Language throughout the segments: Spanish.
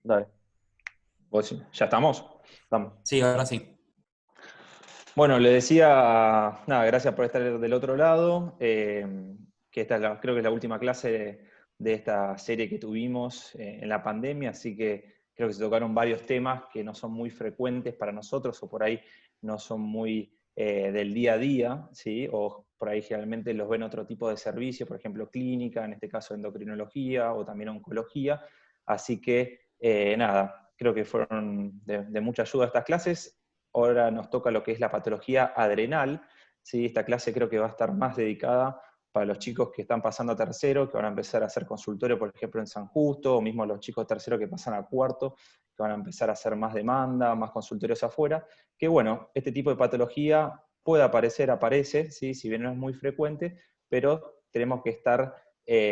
Dale. ¿Ya estamos? Estamos. Sí, ahora sí. Bueno, le decía, nada, gracias por estar del otro lado, que esta es creo que es la última clase de esta serie que tuvimos en la pandemia, así que creo que se tocaron varios temas que no son muy frecuentes para nosotros o por ahí no son muy del día a día, ¿sí? O por ahí generalmente los ven otro tipo de servicio, por ejemplo clínica, en este caso endocrinología o también oncología, así que nada, creo que fueron de mucha ayuda estas clases. Ahora nos toca lo que es la patología adrenal, ¿sí? Esta clase creo que va a estar más dedicada para los chicos que están pasando a tercero, que van a empezar a hacer consultorio, por ejemplo, en San Justo, o mismo los chicos tercero que pasan a cuarto, que van a empezar a hacer más demanda, más consultorios afuera, que bueno, este tipo de patología puede aparecer, aparece, ¿sí? Si bien no es muy frecuente, pero tenemos que estar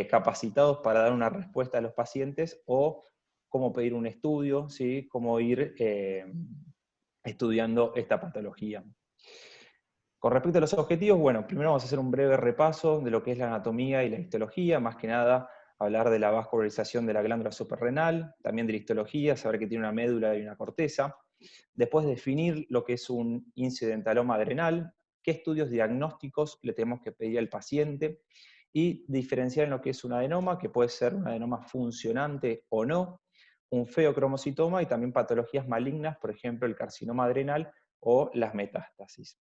capacitados para dar una respuesta a los pacientes o cómo pedir un estudio, ¿sí? Cómo ir estudiando esta patología. Con respecto a los objetivos, bueno, primero vamos a hacer un breve repaso de lo que es la anatomía y la histología, más que nada hablar de la vascularización de la glándula suprarrenal, también de la histología, saber que tiene una médula y una corteza. Después definir lo que es un incidentaloma adrenal, qué estudios diagnósticos le tenemos que pedir al paciente, y diferenciar en lo que es un adenoma, que puede ser un adenoma funcionante o no, un feocromocitoma y también patologías malignas, por ejemplo el carcinoma adrenal o las metástasis.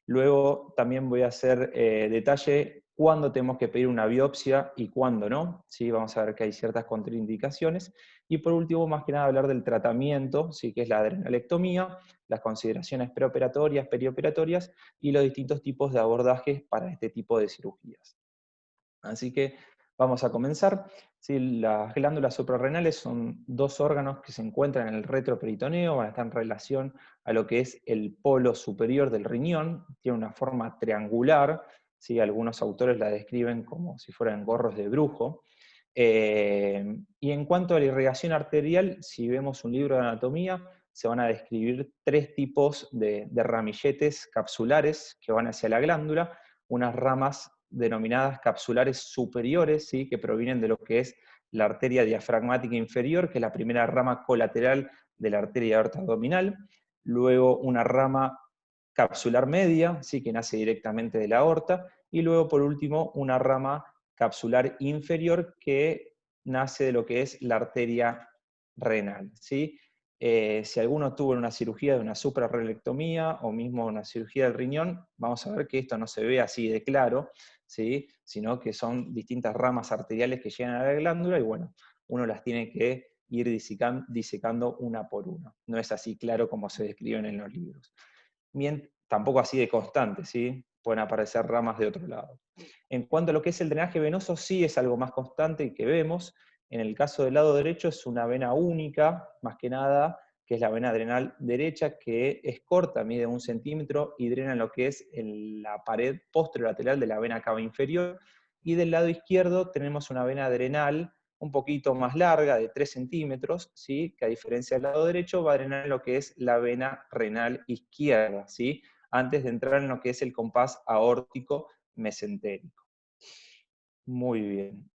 Luego también voy a hacer detalle cuándo tenemos que pedir una biopsia y cuándo no. ¿Sí? Vamos a ver que hay ciertas contraindicaciones. Y por último, más que nada, hablar del tratamiento, ¿sí? Que es la adrenalectomía, las consideraciones preoperatorias, perioperatorias y los distintos tipos de abordajes para este tipo de cirugías. Así que vamos a comenzar. Sí, las glándulas suprarrenales son dos órganos que se encuentran en el retroperitoneo, van a estar en relación a lo que es el polo superior del riñón, tiene una forma triangular, ¿sí? Algunos autores la describen como si fueran gorros de brujo. Y en cuanto a la irrigación arterial, si vemos un libro de anatomía, se van a describir tres tipos de ramilletes capsulares que van hacia la glándula, unas ramas denominadas capsulares superiores, ¿sí? Que provienen de lo que es la arteria diafragmática inferior, que es la primera rama colateral de la arteria aorta abdominal, luego una rama capsular media, ¿sí? Que nace directamente de la aorta, y luego por último una rama capsular inferior que nace de lo que es la arteria renal, ¿sí? Si alguno tuvo una cirugía de una suprarrenectomía o mismo una cirugía del riñón, vamos a ver que esto no se ve así de claro, ¿sí? Sino que son distintas ramas arteriales que llegan a la glándula y bueno, uno las tiene que ir disecando una por una. No es así claro como se describen en los libros. Tampoco así de constante, ¿sí? Pueden aparecer ramas de otro lado. En cuanto a lo que es el drenaje venoso, sí es algo más constante y que vemos. En el caso del lado derecho es una vena única, más que nada, que es la vena adrenal derecha, que es corta, mide 1 centímetro y drena lo que es en la pared posterolateral de la vena cava inferior. Y del lado izquierdo tenemos una vena adrenal un poquito más larga, de 3 centímetros, ¿sí? Que a diferencia del lado derecho va a drenar lo que es la vena renal izquierda, ¿sí? Antes de entrar en lo que es el compás aórtico mesentérico. Muy bien.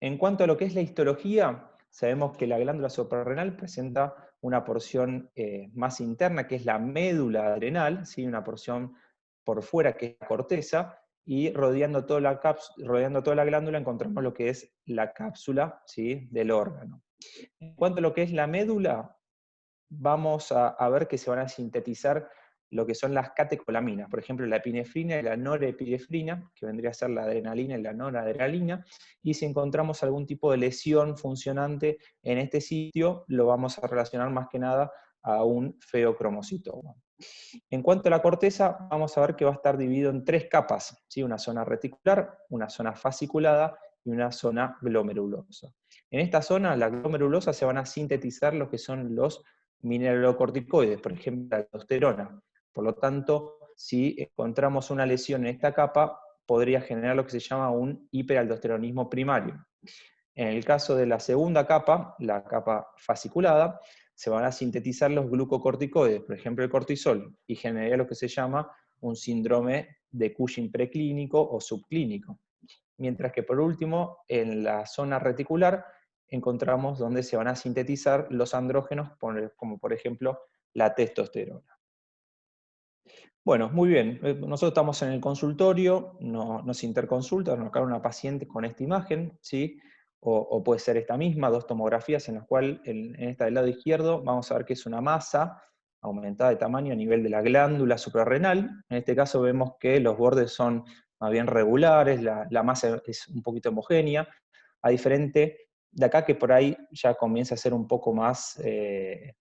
En cuanto a lo que es la histología, sabemos que la glándula suprarrenal presenta una porción más interna, que es la médula adrenal, ¿sí? Una porción por fuera, que es la corteza, y rodeando rodeando toda la glándula encontramos lo que es la cápsula, ¿sí? Del órgano. En cuanto a lo que es la médula, vamos a ver que se van a sintetizar lo que son las catecolaminas, por ejemplo, la epinefrina y la norepinefrina, que vendría a ser la adrenalina y la noradrenalina, y si encontramos algún tipo de lesión funcionante en este sitio, lo vamos a relacionar más que nada a un feocromocitoma. En cuanto a la corteza, vamos a ver que va a estar dividido en tres capas, ¿sí? Una zona reticular, una zona fasciculada y una zona glomerulosa. En esta zona, la glomerulosa, se van a sintetizar lo que son los mineralocorticoides, por ejemplo, la aldosterona. Por lo tanto, si encontramos una lesión en esta capa, podría generar lo que se llama un hiperaldosteronismo primario. En el caso de la segunda capa, la capa fasciculada, se van a sintetizar los glucocorticoides, por ejemplo el cortisol, y generaría lo que se llama un síndrome de Cushing preclínico o subclínico. Mientras que por último, en la zona reticular, encontramos donde se van a sintetizar los andrógenos, como por ejemplo la testosterona. Bueno, muy bien. Nosotros estamos en el consultorio, nos interconsulta, nos cae una paciente con esta imagen, ¿sí? O puede ser esta misma, dos tomografías en las cuales en esta del lado izquierdo vamos a ver que es una masa aumentada de tamaño a nivel de la glándula suprarrenal. En este caso vemos que los bordes son más bien regulares, la masa es un poquito homogénea, a diferente de acá que por ahí ya comienza a ser un poco más,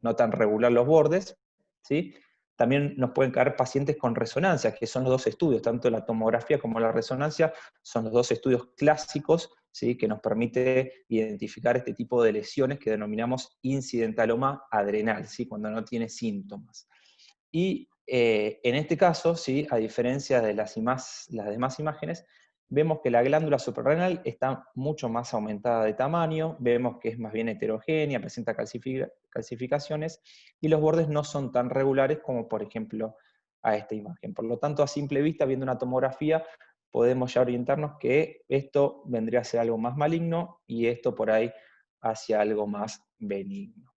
no tan regular los bordes, ¿sí? También nos pueden caer pacientes con resonancia, que son los dos estudios, tanto la tomografía como la resonancia, son los dos estudios clásicos, ¿sí? Que nos permite identificar este tipo de lesiones que denominamos incidentaloma adrenal, ¿sí? Cuando no tiene síntomas. Y en este caso, ¿sí? A diferencia de las demás imágenes, vemos que la glándula suprarrenal está mucho más aumentada de tamaño, vemos que es más bien heterogénea, presenta calcificaciones, y los bordes no son tan regulares como, por ejemplo, a esta imagen. Por lo tanto, a simple vista, viendo una tomografía, podemos ya orientarnos que esto vendría a ser algo más maligno y esto por ahí hacia algo más benigno.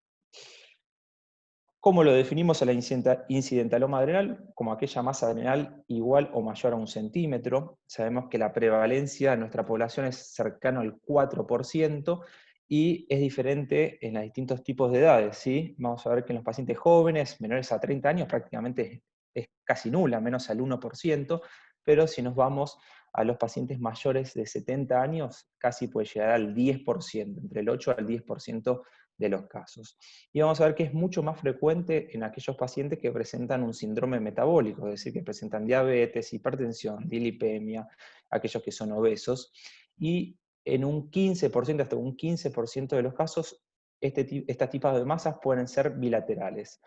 ¿Cómo lo definimos a la incidentaloma adrenal? Como aquella masa adrenal igual o mayor a 1 centímetro. Sabemos que la prevalencia en nuestra población es cercano al 4% y es diferente en los distintos tipos de edades, ¿sí? Vamos a ver que en los pacientes jóvenes, menores a 30 años, prácticamente es casi nula, menos al 1%, pero si nos vamos a los pacientes mayores de 70 años, casi puede llegar al 10%, entre el 8 al 10% de los casos. Y vamos a ver que es mucho más frecuente en aquellos pacientes que presentan un síndrome metabólico, es decir, que presentan diabetes, hipertensión, dilipemia, aquellos que son obesos, y en un 15%, hasta un 15% de los casos, estas tipos de masas pueden ser bilaterales.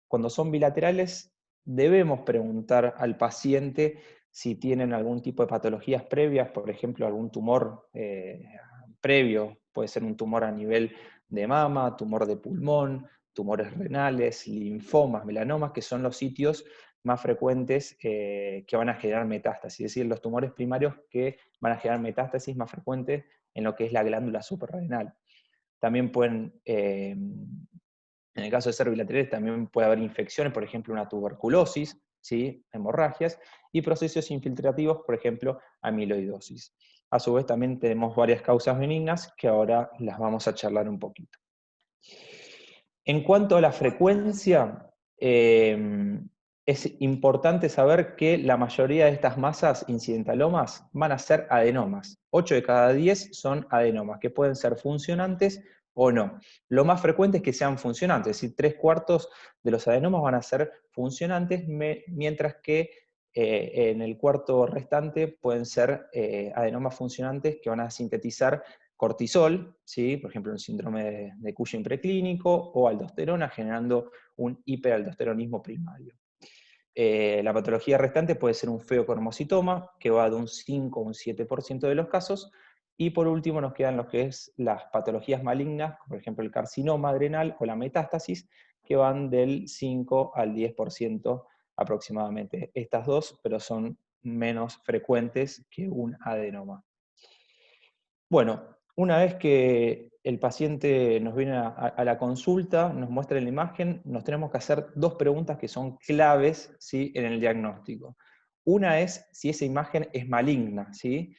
Cuando son bilaterales, debemos preguntar al paciente si tienen algún tipo de patologías previas, por ejemplo, algún tumor previo, puede ser un tumor a nivel de mama, tumor de pulmón, tumores renales, linfomas, melanomas, que son los sitios más frecuentes que van a generar metástasis, es decir, los tumores primarios que van a generar metástasis más frecuentes en lo que es la glándula suprarrenal. También pueden, en el caso de ser bilaterales, también puede haber infecciones, por ejemplo, una tuberculosis, ¿sí? Hemorragias, y procesos infiltrativos, por ejemplo, amiloidosis. A su vez, también tenemos varias causas benignas que ahora las vamos a charlar un poquito. En cuanto a la frecuencia, es importante saber que la mayoría de estas masas incidentalomas van a ser adenomas. 8 de cada 10 son adenomas, que pueden ser funcionantes o no. Lo más frecuente es que sean funcionantes, es decir, 3/4 de los adenomas van a ser funcionantes, mientras que en el cuarto restante pueden ser adenomas funcionantes que van a sintetizar cortisol, ¿sí? Por ejemplo, un síndrome de Cushing preclínico, o aldosterona, generando un hiperaldosteronismo primario. La patología restante puede ser un feocromocitoma, que va de un 5 a un 7% de los casos, y por último nos quedan lo que es las patologías malignas, por ejemplo el carcinoma adrenal o la metástasis, que van del 5 al 10% aproximadamente. Estas dos, pero son menos frecuentes que un adenoma. Bueno, una vez que el paciente nos viene a la consulta, nos muestra la imagen, nos tenemos que hacer dos preguntas que son claves, ¿sí? En el diagnóstico. Una es si esa imagen es maligna, ¿sí?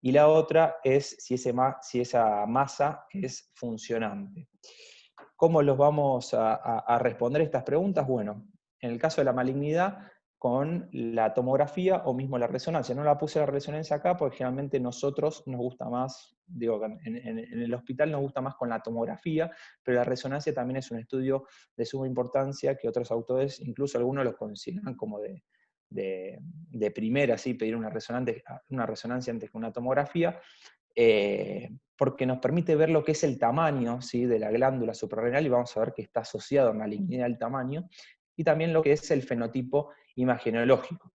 Y la otra es si esa masa es funcionante. ¿Cómo los vamos a responder estas preguntas? Bueno, en el caso de la malignidad, con la tomografía o mismo la resonancia. No la puse la resonancia acá porque generalmente nosotros nos gusta más, digo, en el hospital nos gusta más con la tomografía, pero la resonancia también es un estudio de suma importancia que otros autores, incluso algunos lo consideran como de primera, ¿sí? Pedir una resonancia antes que una tomografía, porque nos permite ver lo que es el tamaño, ¿sí? De la glándula suprarrenal, y vamos a ver que está asociado a malignidad del tamaño, y también lo que es el fenotipo imagenológico.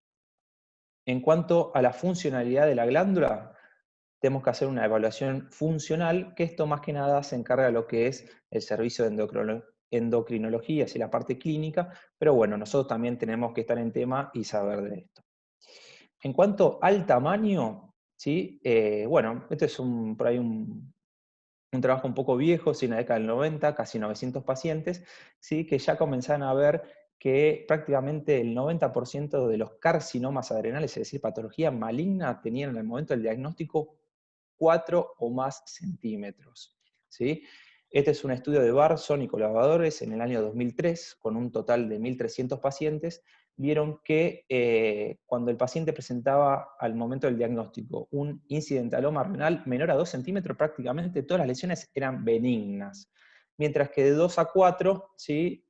En cuanto a la funcionalidad de la glándula, tenemos que hacer una evaluación funcional, que esto más que nada se encarga de lo que es el servicio de endocrinología, así la parte clínica, pero bueno, nosotros también tenemos que estar en tema y saber de esto. En cuanto al tamaño, ¿sí? Bueno, este es por ahí un trabajo un poco viejo, sí, en la década del 90, casi 900 pacientes, ¿sí? Que ya comenzaron a ver que prácticamente el 90% de los carcinomas adrenales, es decir, patología maligna, tenían en el momento del diagnóstico 4 o más centímetros. ¿Sí? Este es un estudio de Barson y colaboradores en el año 2003, con un total de 1.300 pacientes. Vieron que cuando el paciente presentaba al momento del diagnóstico un incidentaloma renal menor a 2 centímetros, prácticamente todas las lesiones eran benignas. Mientras que de 2 a 4, ¿sí?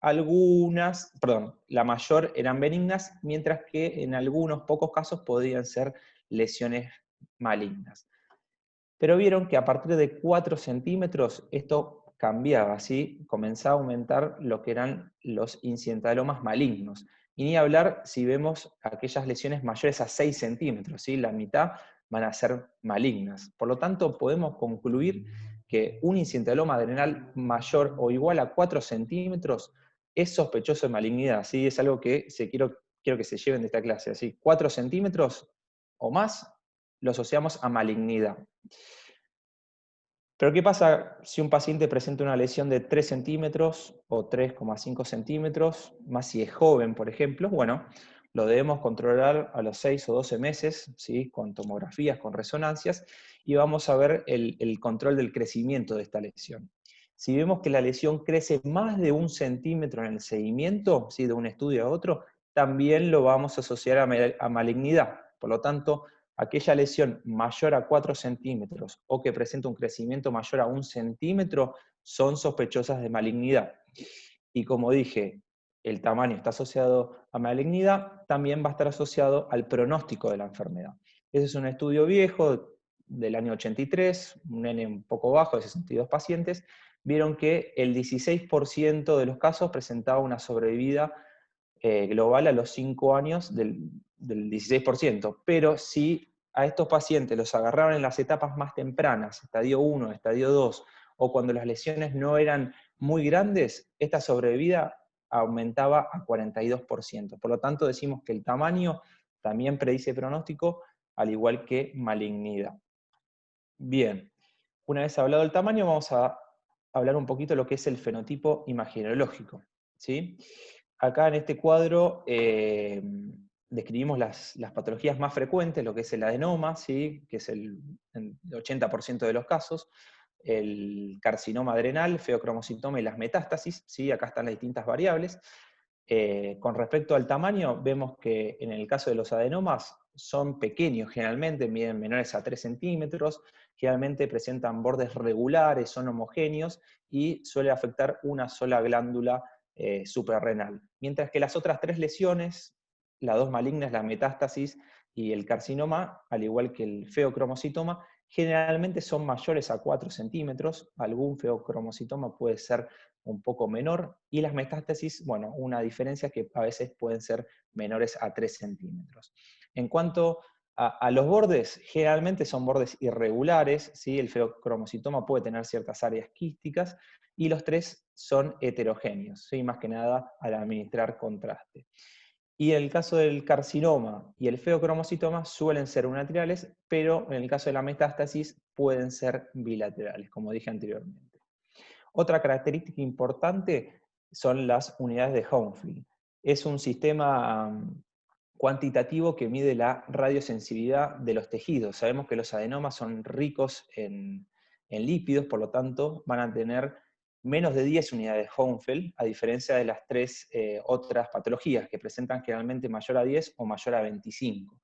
Algunas, perdón, la mayor eran benignas, mientras que en algunos pocos casos podían ser lesiones malignas. Pero vieron que a partir de 4 centímetros esto cambiaba, ¿sí? Comenzaba a aumentar lo que eran los incidentalomas malignos. Y ni hablar si vemos aquellas lesiones mayores a 6 centímetros, ¿sí? La mitad van a ser malignas. Por lo tanto, podemos concluir que un incidentaloma adrenal mayor o igual a 4 centímetros es sospechoso de malignidad, ¿sí? Es algo que quiero que se lleven de esta clase, ¿sí? 4 centímetros o más lo asociamos a malignidad. Pero ¿qué pasa si un paciente presenta una lesión de 3 centímetros o 3,5 centímetros, más si es joven, por ejemplo? Bueno, lo debemos controlar a los 6 o 12 meses, ¿sí? Con tomografías, con resonancias, y vamos a ver el control del crecimiento de esta lesión. Si vemos que la lesión crece más de 1 centímetro en el seguimiento, ¿sí? De un estudio a otro, también lo vamos a asociar a malignidad. Por lo tanto, aquella lesión mayor a 4 centímetros o que presenta un crecimiento mayor a 1 centímetro son sospechosas de malignidad. Y como dije, el tamaño está asociado a malignidad, también va a estar asociado al pronóstico de la enfermedad. Ese es un estudio viejo del año 83, un N un poco bajo de 62 pacientes, vieron que el 16% de los casos presentaba una sobrevida global a los 5 años del 16%, pero si a estos pacientes los agarraron en las etapas más tempranas, estadio 1, estadio 2, o cuando las lesiones no eran muy grandes, esta sobrevida aumentaba a 42%. Por lo tanto, decimos que el tamaño también predice pronóstico, al igual que malignidad. Bien, una vez hablado del tamaño, vamos a hablar un poquito de lo que es el fenotipo imagenologico, ¿sí? Acá en este cuadro describimos las patologías más frecuentes, lo que es el adenoma, ¿sí? Que es el 80% de los casos, el carcinoma adrenal, feocromocitoma y las metástasis, ¿sí? Acá están las distintas variables. Con respecto al tamaño, vemos que en el caso de los adenomas son pequeños generalmente, miden menores a 3 centímetros, generalmente presentan bordes regulares, son homogéneos y suele afectar una sola glándula suprarrenal. Mientras que las otras 3 lesiones, las 2 malignas, la metástasis y el carcinoma, al igual que el feocromocitoma, generalmente son mayores a 4 centímetros, algún feocromocitoma puede ser un poco menor, y las metástasis, bueno, una diferencia es que a veces pueden ser menores a 3 centímetros. En cuanto a los bordes, generalmente son bordes irregulares, ¿sí? El feocromocitoma puede tener ciertas áreas quísticas, y los 3 son heterogéneos, ¿sí? Más que nada al administrar contraste. Y en el caso del carcinoma y el feocromocitoma suelen ser unilaterales, pero en el caso de la metástasis pueden ser bilaterales, como dije anteriormente. Otra característica importante son las unidades de Hounsfield. Es un sistema cuantitativo que mide la radiosensibilidad de los tejidos. Sabemos que los adenomas son ricos en lípidos, por lo tanto van a tener menos de 10 unidades de Hounsfield, a diferencia de las 3 otras patologías que presentan generalmente mayor a 10 o mayor a 25.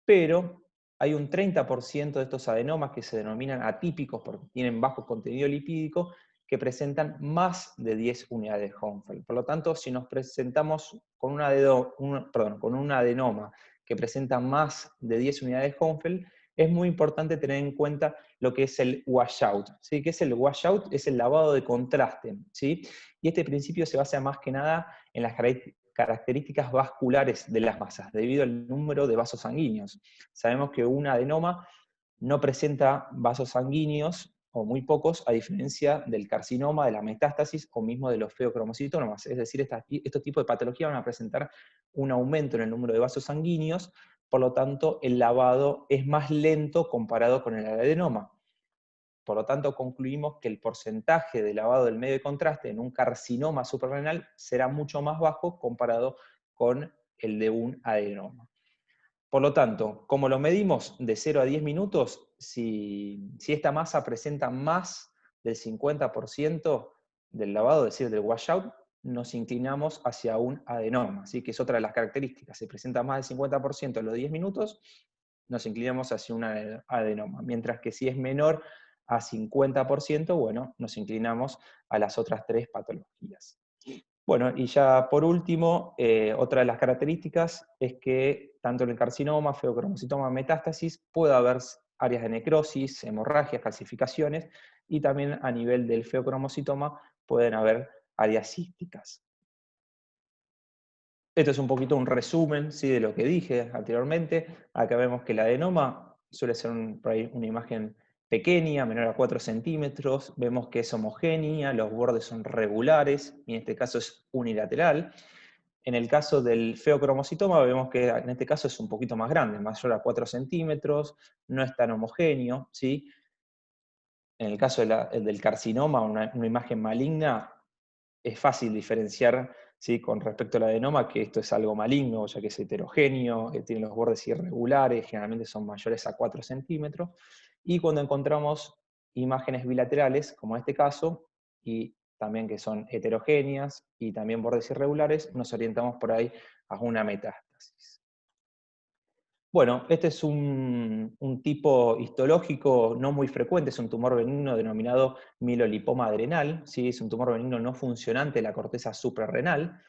Pero hay un 30% de estos adenomas que se denominan atípicos porque tienen bajo contenido lipídico, que presentan más de 10 unidades de Hounsfield. Por lo tanto, si nos presentamos con con un adenoma que presenta más de 10 unidades de Hounsfield, es muy importante tener en cuenta lo que es el washout. ¿Sí? ¿Qué es el washout? Es el lavado de contraste. ¿Sí? Y este principio se basa más que nada en las características vasculares de las masas, debido al número de vasos sanguíneos. Sabemos que un adenoma no presenta vasos sanguíneos, o muy pocos, a diferencia del carcinoma, de la metástasis o mismo de los feocromocitomas. Es decir, estos tipos de patologías van a presentar un aumento en el número de vasos sanguíneos, por lo tanto, el lavado es más lento comparado con el adenoma. Por lo tanto, concluimos que el porcentaje de lavado del medio de contraste en un carcinoma suprarrenal será mucho más bajo comparado con el de un adenoma. Por lo tanto, como lo medimos de 0 a 10 minutos, si esta masa presenta más del 50% del lavado, es decir, del washout, nos inclinamos hacia un adenoma, ¿sí? Que es otra de las características. Si presenta más del 50% en los 10 minutos, nos inclinamos hacia un adenoma. Mientras que si es menor a 50%, bueno, nos inclinamos a las otras tres patologías. Bueno, y ya por último, otra de las características es que tanto en el carcinoma, feocromocitoma, metástasis, puede haber áreas de necrosis, hemorragias, calcificaciones, y también a nivel del feocromocitoma pueden haber áreas císticas. Esto es un poquito un resumen, ¿sí?, de lo que dije anteriormente. Acá vemos que el adenoma suele ser por ahí una imagen pequeña, menor a 4 centímetros. Vemos que es homogénea, los bordes son regulares, y en este caso es unilateral. En el caso del feocromocitoma vemos que en este caso es un poquito más grande, mayor a 4 centímetros, no es tan homogéneo, ¿sí? En el caso del carcinoma, una imagen maligna, es fácil diferenciar, ¿sí?, con respecto al adenoma, que esto es algo maligno, ya que es heterogéneo, tiene los bordes irregulares, generalmente son mayores a 4 centímetros, y cuando encontramos imágenes bilaterales, como en este caso, y también que son heterogéneas, y también bordes irregulares, nos orientamos por ahí a una metástasis. Bueno, este es un tipo histológico no muy frecuente, es un tumor benigno denominado mielolipoma adrenal, ¿sí? Es un tumor benigno no funcionante de la corteza suprarrenal,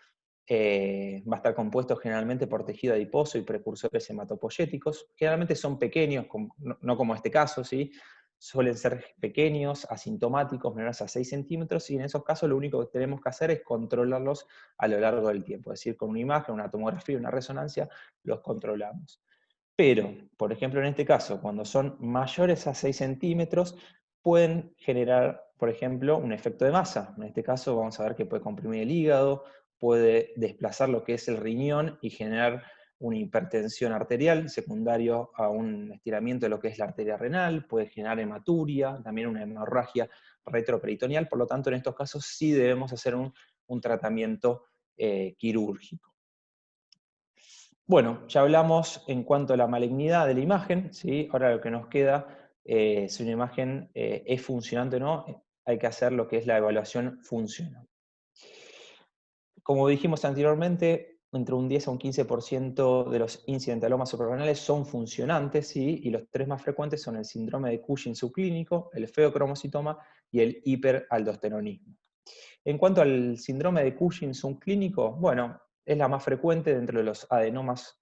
va a estar compuesto generalmente por tejido adiposo y precursores hematopoyéticos, generalmente son pequeños, no como este caso, ¿sí? Suelen ser pequeños, asintomáticos, menores a 6 centímetros, y en esos casos lo único que tenemos que hacer es controlarlos a lo largo del tiempo, es decir, con una imagen, una tomografía, una resonancia, los controlamos. Pero, por ejemplo, en este caso, cuando son mayores a 6 centímetros, pueden generar, por ejemplo, un efecto de masa. En este caso vamos a ver que puede comprimir el hígado, puede desplazar lo que es el riñón y generar una hipertensión arterial secundario a un estiramiento de lo que es la arteria renal, puede generar hematuria, también una hemorragia retroperitoneal. Por lo tanto, en estos casos sí debemos hacer un tratamiento quirúrgico. Bueno, ya hablamos en cuanto a la malignidad de la imagen, ¿sí? Ahora lo que nos queda, si una imagen es funcionante o no, hay que hacer lo que es la evaluación funcional. Como dijimos anteriormente, entre un 10 a un 15% de los incidentalomas suprarrenales son funcionantes, ¿sí? Y los tres más frecuentes son el síndrome de Cushing subclínico, el feocromocitoma y el hiperaldosteronismo. En cuanto al síndrome de Cushing subclínico, bueno, es la más frecuente dentro de los adenomas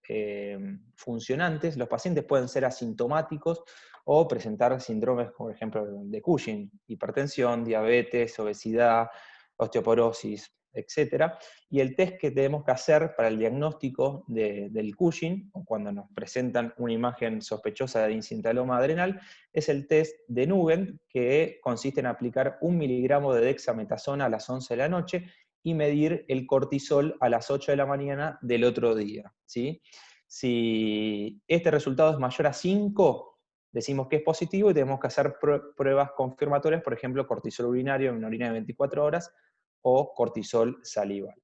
funcionantes. Los pacientes pueden ser asintomáticos o presentar síndromes, por ejemplo, de Cushing, hipertensión, diabetes, obesidad, osteoporosis, etc. Y el test que tenemos que hacer para el diagnóstico del Cushing, o cuando nos presentan una imagen sospechosa de incidentaloma adrenal, es el test de Nugent, que consiste en aplicar 1 miligramo de dexametasona a las 11 de la noche y medir el cortisol a las 8 de la mañana del otro día, ¿sí? Si este resultado es mayor a 5, decimos que es positivo y tenemos que hacer pruebas confirmatorias, por ejemplo, cortisol urinario en una orina de 24 horas o cortisol salival.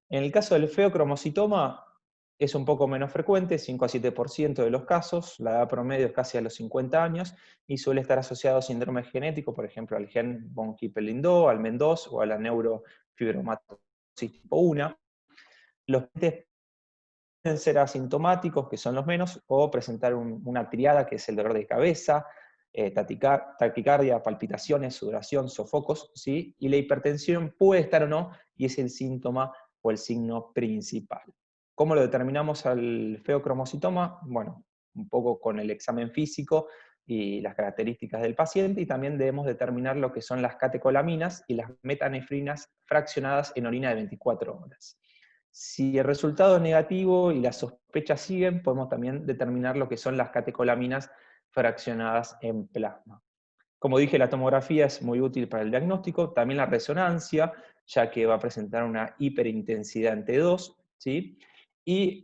En el caso del feocromocitoma es un poco menos frecuente, 5 a 7% de los casos, la edad promedio es casi a los 50 años y suele estar asociado a síndrome genético, por ejemplo, al gen von Hippel-Lindau, al MEN2 o a la neurofibromatosis tipo 1. Los pacientes pueden ser asintomáticos, que son los menos, o presentar una triada, que es el dolor de cabeza, taquicardia, palpitaciones, sudoración, sofocos, ¿sí? Y la hipertensión puede estar o no, y es el síntoma o el signo principal. ¿Cómo lo determinamos al feocromocitoma? Bueno, un poco con el examen físico y las características del paciente, y también debemos determinar lo que son las catecolaminas y las metanefrinas fraccionadas en orina de 24 horas. Si el resultado es negativo y las sospechas siguen, podemos también determinar lo que son las catecolaminas fraccionadas en plasma. Como dije, la tomografía es muy útil para el diagnóstico, también la resonancia, ya que va a presentar una hiperintensidad en T2, ¿sí? Y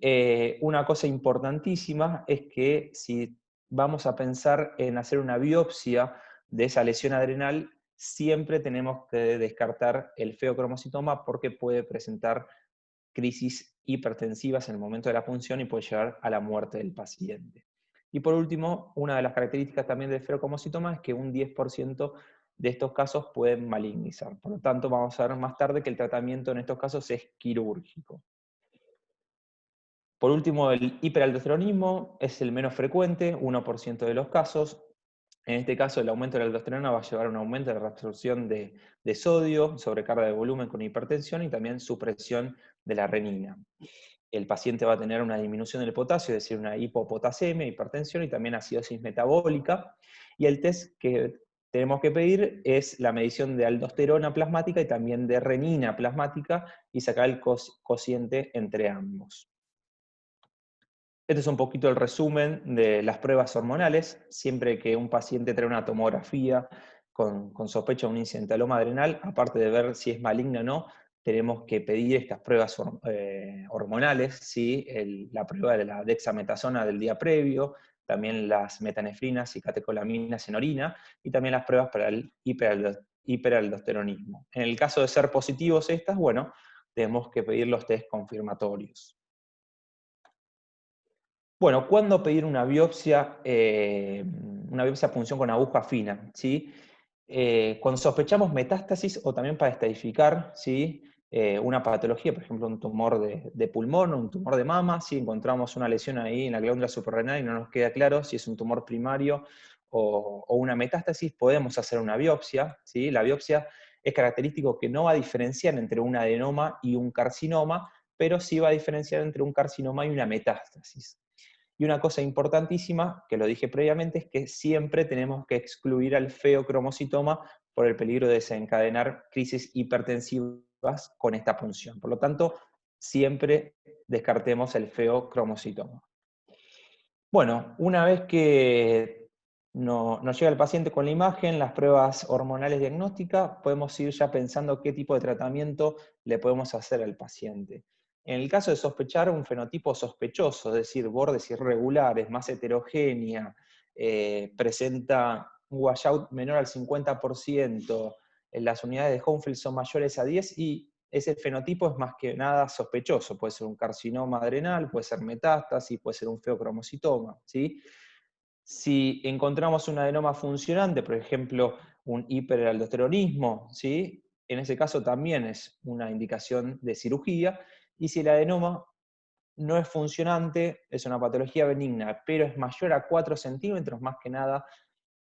una cosa importantísima es que si vamos a pensar en hacer una biopsia de esa lesión adrenal, siempre tenemos que descartar el feocromocitoma porque puede presentar crisis hipertensivas en el momento de la punción y puede llevar a la muerte del paciente. Y por último, una de las características también del feocromocitoma es que un 10% de estos casos pueden malignizar. Por lo tanto, vamos a ver más tarde que el tratamiento en estos casos es quirúrgico. Por último, el hiperaldosteronismo es el menos frecuente, 1% de los casos. En este caso, el aumento de la aldosterona va a llevar a un aumento de la reabsorción de sodio, sobrecarga de volumen con hipertensión y también supresión de la renina. El paciente va a tener una disminución del potasio, es decir, una hipopotasemia, hipertensión y también acidosis metabólica. Y el test que tenemos que pedir es la medición de aldosterona plasmática y también de renina plasmática y sacar el cociente entre ambos. Este es un poquito el resumen de las pruebas hormonales. Siempre que un paciente trae una tomografía con sospecha de un incidentaloma adrenal, aparte de ver si es maligna o no, tenemos que pedir estas pruebas hormonales, ¿sí? La prueba de la dexametasona del día previo, también las metanefrinas y catecolaminas en orina, y también las pruebas para el hiperaldosteronismo. En el caso de ser positivos estas, bueno, tenemos que pedir los test confirmatorios. Bueno, ¿cuándo pedir una biopsia a punción con aguja fina? ¿Sí? Cuando sospechamos metástasis o también para estadificar, ¿sí? Una patología, por ejemplo, un tumor de pulmón o un tumor de mama, si encontramos una lesión ahí en la glándula suprarrenal y no nos queda claro si es un tumor primario o una metástasis, podemos hacer una biopsia. ¿Sí? La biopsia es característico que no va a diferenciar entre un adenoma y un carcinoma, pero sí va a diferenciar entre un carcinoma y una metástasis. Y una cosa importantísima, que lo dije previamente, es que siempre tenemos que excluir al feocromocitoma por el peligro de desencadenar crisis hipertensivas con esta punción. Por lo tanto, siempre descartemos el feocromocitoma. Bueno, una vez que nos llega el paciente con la imagen, las pruebas hormonales diagnósticas, podemos ir ya pensando qué tipo de tratamiento le podemos hacer al paciente. En el caso de sospechar un fenotipo sospechoso, es decir, bordes irregulares, más heterogénea, presenta un washout menor al 50%, las unidades de Hounsfield son mayores a 10 y ese fenotipo es más que nada sospechoso. Puede ser un carcinoma adrenal, puede ser metástasis, puede ser un feocromocitoma, ¿sí? Si encontramos un adenoma funcionante, por ejemplo, un hiperaldosteronismo, ¿sí? En ese caso también es una indicación de cirugía. Y si el adenoma no es funcionante, es una patología benigna, pero es mayor a 4 centímetros, más que nada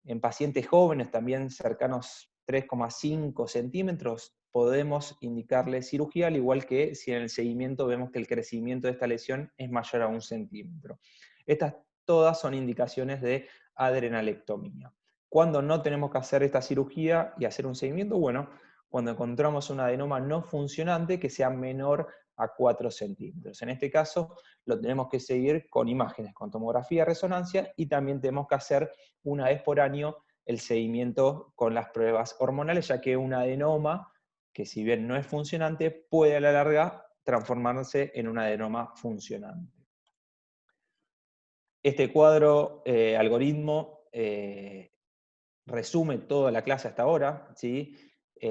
en pacientes jóvenes, también cercanos 3,5 centímetros, podemos indicarle cirugía, al igual que si en el seguimiento vemos que el crecimiento de esta lesión es mayor a 1 centímetro. Estas todas son indicaciones de adrenalectomía. ¿Cuándo no tenemos que hacer esta cirugía y hacer un seguimiento? Bueno, cuando encontramos un adenoma no funcionante que sea menor a 4 centímetros. En este caso, lo tenemos que seguir con imágenes, con tomografía de resonancia, y también tenemos que hacer una vez por año el seguimiento con las pruebas hormonales, ya que un adenoma, que si bien no es funcionante, puede a la larga transformarse en un adenoma funcionante. Este cuadro, algoritmo, resume toda la clase hasta ahora, ¿sí?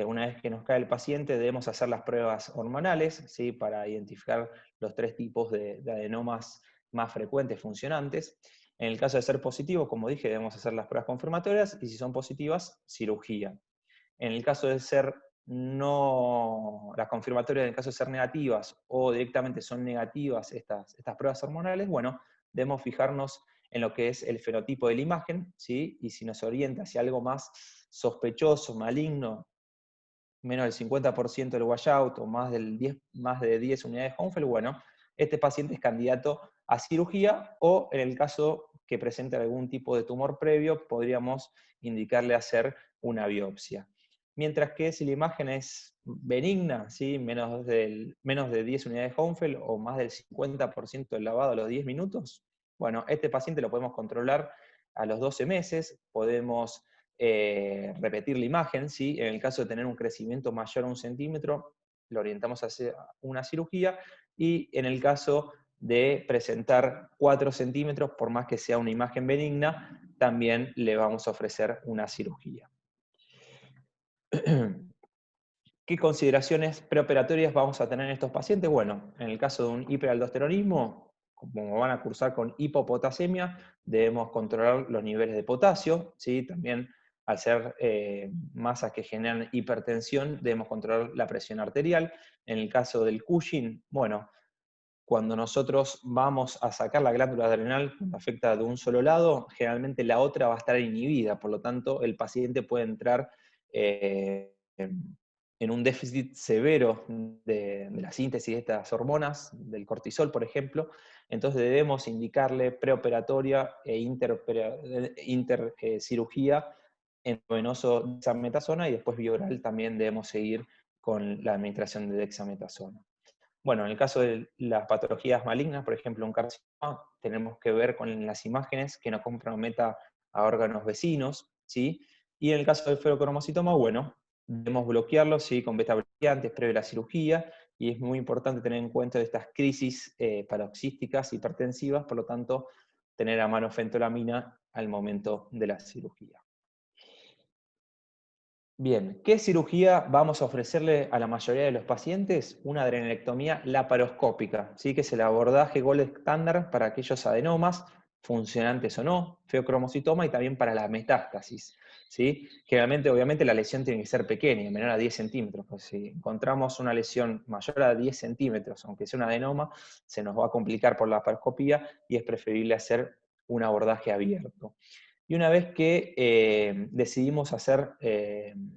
Una vez que nos cae el paciente, debemos hacer las pruebas hormonales, ¿sí? Para identificar los 3 tipos de adenomas más frecuentes funcionantes. En el caso de ser positivo, como dije, debemos hacer las pruebas confirmatorias, y si son positivas, cirugía. En el caso de ser no, las confirmatorias en el caso de ser negativas o directamente son negativas estas pruebas hormonales, bueno, debemos fijarnos en lo que es el fenotipo de la imagen, ¿sí? Y si nos orienta hacia algo más sospechoso, maligno, menos del 50% del washout o más de 10 unidades de Hounsfield, bueno, este paciente es candidato a cirugía, o en el caso que presente algún tipo de tumor previo, podríamos indicarle hacer una biopsia. Mientras que si la imagen es benigna, ¿sí? menos de 10 unidades de Hounsfield o más del 50% del lavado a los 10 minutos, bueno, este paciente lo podemos controlar a los 12 meses, podemos repetir la imagen, ¿sí? En el caso de tener un crecimiento mayor a 1 centímetro, lo orientamos hacia una cirugía, y en el caso de presentar 4 centímetros, por más que sea una imagen benigna, también le vamos a ofrecer una cirugía. ¿Qué consideraciones preoperatorias vamos a tener en estos pacientes? Bueno, en el caso de un hiperaldosteronismo, como van a cursar con hipopotasemia, debemos controlar los niveles de potasio, ¿sí? También al ser masas que generan hipertensión, debemos controlar la presión arterial. En el caso del Cushing, bueno, cuando nosotros vamos a sacar la glándula adrenal cuando afecta de un solo lado, generalmente la otra va a estar inhibida, por lo tanto el paciente puede entrar en un déficit severo de la síntesis de estas hormonas, del cortisol, por ejemplo. Entonces debemos indicarle preoperatoria e intercirugía endovenoso dexametasona, y después vía oral también debemos seguir con la administración de dexametasona. Bueno, en el caso de las patologías malignas, por ejemplo, un carcinoma, tenemos que ver con las imágenes que nos comprometa a órganos vecinos, ¿sí? Y en el caso del ferocromocitoma, bueno, debemos bloquearlo, ¿sí? Con beta-bloqueantes previo a la cirugía, y es muy importante tener en cuenta estas crisis paroxísticas hipertensivas, por lo tanto, tener a mano fentolamina al momento de la cirugía. Bien, ¿qué cirugía vamos a ofrecerle a la mayoría de los pacientes? Una adrenalectomía laparoscópica, ¿sí? Que es el abordaje gold estándar para aquellos adenomas, funcionantes o no, feocromocitoma, y también para la metástasis, ¿sí? Generalmente, obviamente, la lesión tiene que ser pequeña, menor a 10 centímetros, pues si encontramos una lesión mayor a 10 centímetros, aunque sea un adenoma, se nos va a complicar por la laparoscopía y es preferible hacer un abordaje abierto. Y una vez que decidimos hacer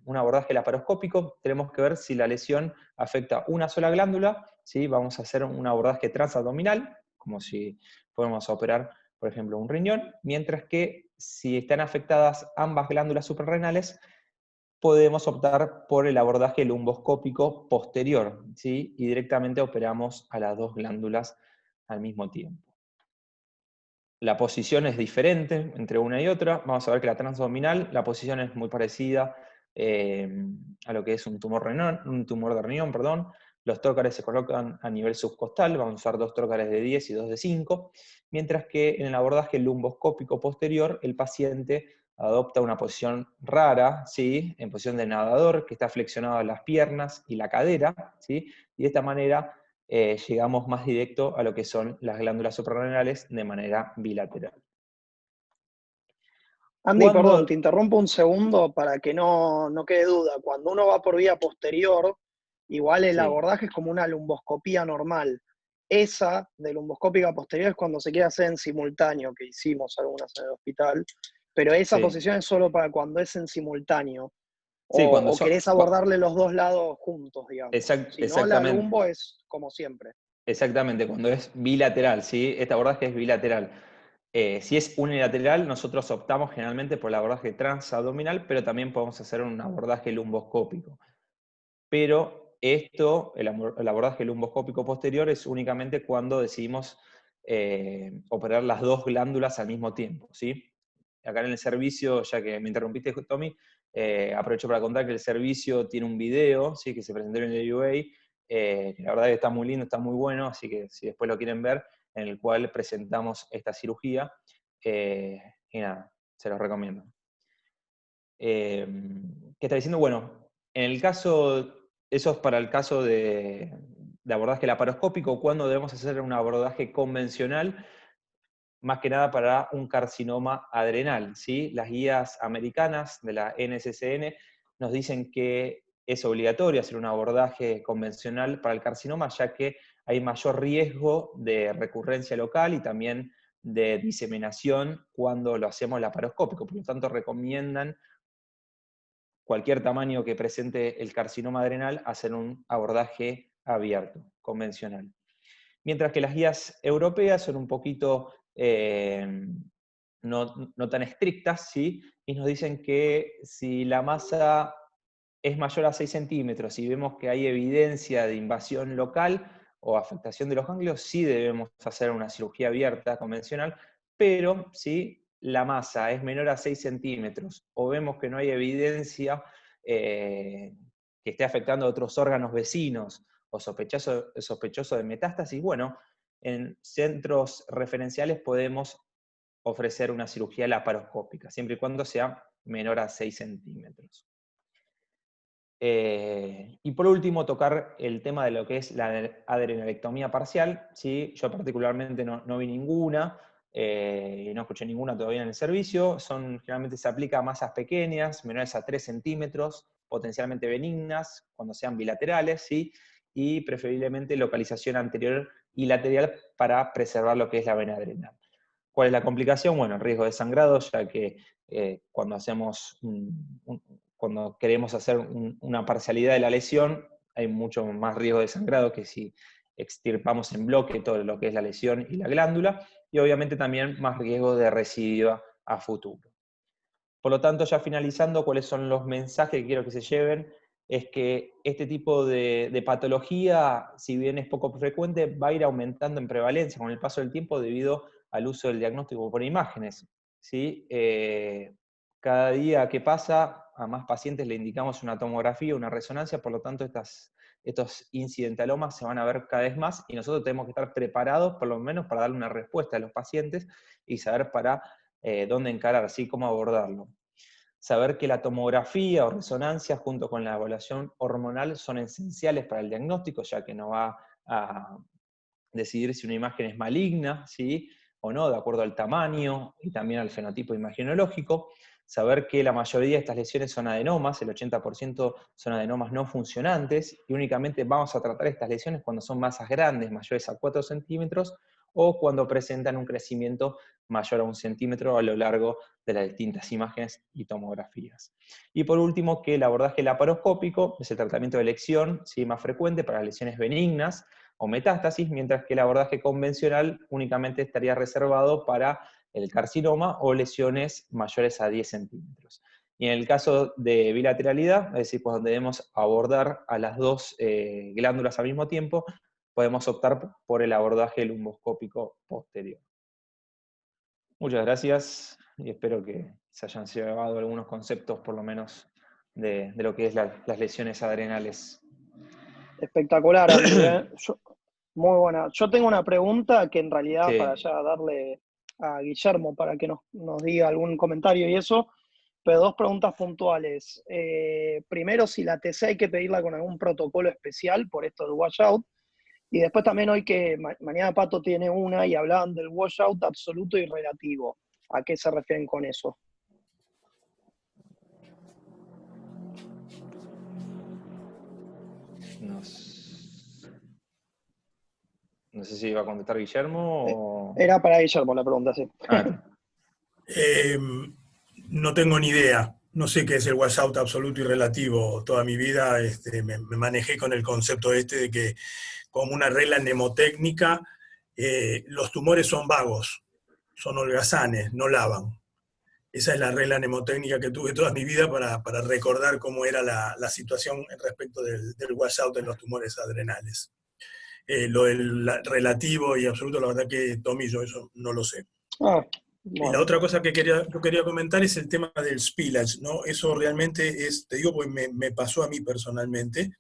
un abordaje laparoscópico, tenemos que ver si la lesión afecta una sola glándula, ¿sí? Vamos a hacer un abordaje transabdominal, como si fuéramos a operar, por ejemplo, un riñón, mientras que si están afectadas ambas glándulas suprarrenales, podemos optar por el abordaje lumboscópico posterior, ¿sí? Y directamente operamos a las dos glándulas al mismo tiempo. La posición es diferente entre una y otra. Vamos a ver que la transabdominal, la posición es muy parecida a lo que es un tumor de riñón, perdón. Los trócares se colocan a nivel subcostal, vamos a usar dos trócares de 10 y dos de 5, mientras que en el abordaje lumboscópico posterior, el paciente adopta una posición rara, ¿sí? En posición de nadador, que está flexionado las piernas y la cadera, ¿sí? Y de esta manera llegamos más directo a lo que son las glándulas suprarrenales de manera bilateral. Andy, perdón, te Cuando, interrumpo un segundo para que no quede duda. Cuando uno va por vía posterior, igual el sí, abordaje es como una lumboscopía normal. Esa de lumboscópica posterior es cuando se quiere hacer en simultáneo, que hicimos algunas en el hospital, pero esa sí, posición es solo para cuando es en simultáneo, sí, o querés abordarle los dos lados juntos, digamos. Si no, la exactamente, lumbo es como siempre. exactamente, cuando es bilateral, ¿sí? Este abordaje es bilateral. Si es unilateral, nosotros optamos generalmente por el abordaje transabdominal, pero también podemos hacer un abordaje lumboscópico. Pero el abordaje lumboscópico posterior es únicamente cuando decidimos operar las dos glándulas al mismo tiempo, ¿sí? Acá en el servicio, ya que me interrumpiste, Tommy, aprovecho para contar que el servicio tiene un video, ¿sí? Que se presentó en el UA, que la verdad que está muy lindo, está muy bueno, así que si después lo quieren ver, en el cual presentamos esta cirugía, y nada, se los recomiendo. ¿Qué está diciendo? Bueno, en el caso, eso es para el caso de abordaje laparoscópico, cuando debemos hacer un abordaje convencional, más que nada para un carcinoma adrenal, ¿sí? Las guías americanas de la NCCN nos dicen que es obligatorio hacer un abordaje convencional para el carcinoma, ya que hay mayor riesgo de recurrencia local y también de diseminación cuando lo hacemos laparoscópico. Por lo tanto, recomiendan cualquier tamaño que presente el carcinoma adrenal, hacer un abordaje abierto, convencional. Mientras que las guías europeas son un poquito no tan estrictas, ¿sí? Y nos dicen que si la masa es mayor a 6 centímetros y vemos que hay evidencia de invasión local o afectación de los ganglios, sí debemos hacer una cirugía abierta convencional, pero si la masa es menor a 6 centímetros o vemos que no hay evidencia que esté afectando a otros órganos vecinos o sospechoso de metástasis, bueno, en centros referenciales podemos ofrecer una cirugía laparoscópica, siempre y cuando sea menor a 6 centímetros. Y por último, tocar el tema de lo que es la adrenalectomía parcial. ¿Sí? Yo particularmente no vi ninguna, y no escuché ninguna todavía en el servicio. Generalmente se aplica a masas pequeñas, menores a 3 centímetros, potencialmente benignas, cuando sean bilaterales, ¿sí? Y preferiblemente localización anterior y lateral para preservar lo que es la vena adrenal. ¿Cuál es la complicación? Bueno, el riesgo de sangrado, ya que cuando queremos hacer una parcialidad de la lesión, hay mucho más riesgo de sangrado que si extirpamos en bloque todo lo que es la lesión y la glándula, y obviamente también más riesgo de recidiva a futuro. Por lo tanto, ya finalizando, ¿cuáles son los mensajes que quiero que se lleven? Es que este tipo de patología, si bien es poco frecuente, va a ir aumentando en prevalencia con el paso del tiempo debido al uso del diagnóstico por imágenes. ¿Sí? Cada día que pasa, a más pacientes le indicamos una tomografía, una resonancia, por lo tanto estos incidentalomas se van a ver cada vez más y nosotros tenemos que estar preparados por lo menos para darle una respuesta a los pacientes y saber para dónde encarar, así cómo abordarlo. Saber que la tomografía o resonancia junto con la evaluación hormonal son esenciales para el diagnóstico, ya que nos va a decidir si una imagen es maligna, ¿sí? O no, de acuerdo al tamaño y también al fenotipo imagenológico. Saber que la mayoría de estas lesiones son adenomas, el 80% son adenomas no funcionantes, y únicamente vamos a tratar estas lesiones cuando son masas grandes, mayores a 4 centímetros, o cuando presentan un crecimiento mayor a 1 centímetro a lo largo de las distintas imágenes y tomografías. Y por último, que el abordaje laparoscópico es el tratamiento de elección, ¿sí? Más frecuente para lesiones benignas o metástasis, mientras que el abordaje convencional únicamente estaría reservado para el carcinoma o lesiones mayores a 10 centímetros. Y en el caso de bilateralidad, es decir, cuando debemos abordar a las dos glándulas al mismo tiempo, podemos optar por el abordaje lumboscópico posterior. Muchas gracias y espero que se hayan llevado algunos conceptos, por lo menos, de lo que es las lesiones adrenales. Espectacular, Andy, ¿eh? Muy buena. Yo tengo una pregunta que en realidad Sí. para ya darle a Guillermo para que nos diga algún comentario y eso, pero dos preguntas puntuales. Primero, si la TC hay que pedirla con algún protocolo especial por esto del washout. Y después también hoy que mañana Pato tiene una y hablaban del washout absoluto y relativo. ¿A qué se refieren con eso? No sé si iba a contestar Guillermo o... Era para Guillermo la pregunta, sí. No tengo ni idea. No sé qué es el washout absoluto y relativo. Toda mi vida me manejé con el concepto de que, como una regla mnemotécnica, los tumores son vagos, son holgazanes, no lavan. Esa es la regla mnemotécnica que tuve toda mi vida para recordar cómo era la situación respecto del washout en los tumores adrenales. Lo del relativo y absoluto, la verdad que, Tommy, yo eso no lo sé. Bueno. Y la otra cosa que yo quería comentar es el tema del spillage, ¿no? Eso realmente es, te digo, pues me pasó a mí personalmente.